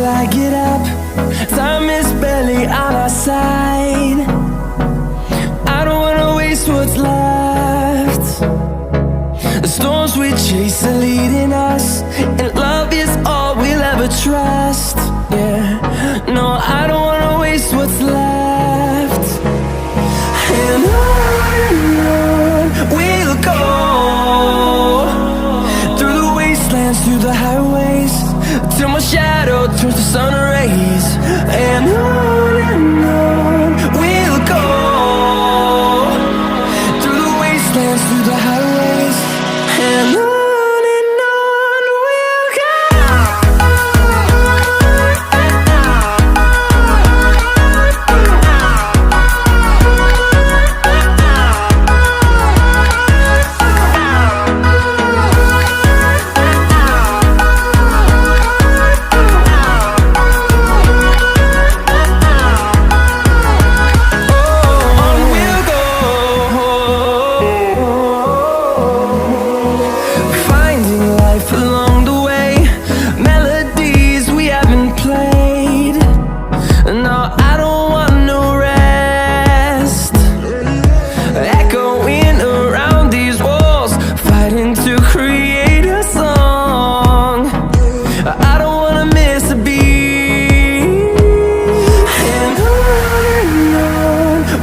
I get up. Time is barely on our side. I don't wanna waste what's left. The storms we chase are leading us, and love is all we'll ever trust. Yeah, no, I don't wanna waste what's left. And on we'll go, through the wastelands, through the highways, till my shadow turns to sun rays. And on we'll go, through the wastelands, through the highways, and on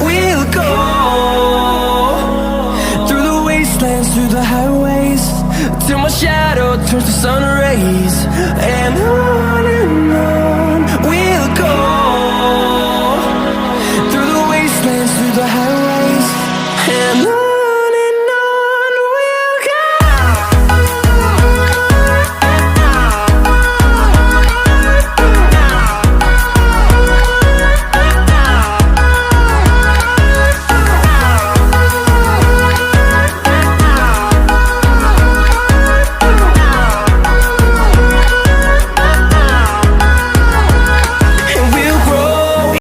we'll go. Through the highways, till my shadow turns to sun rays. And on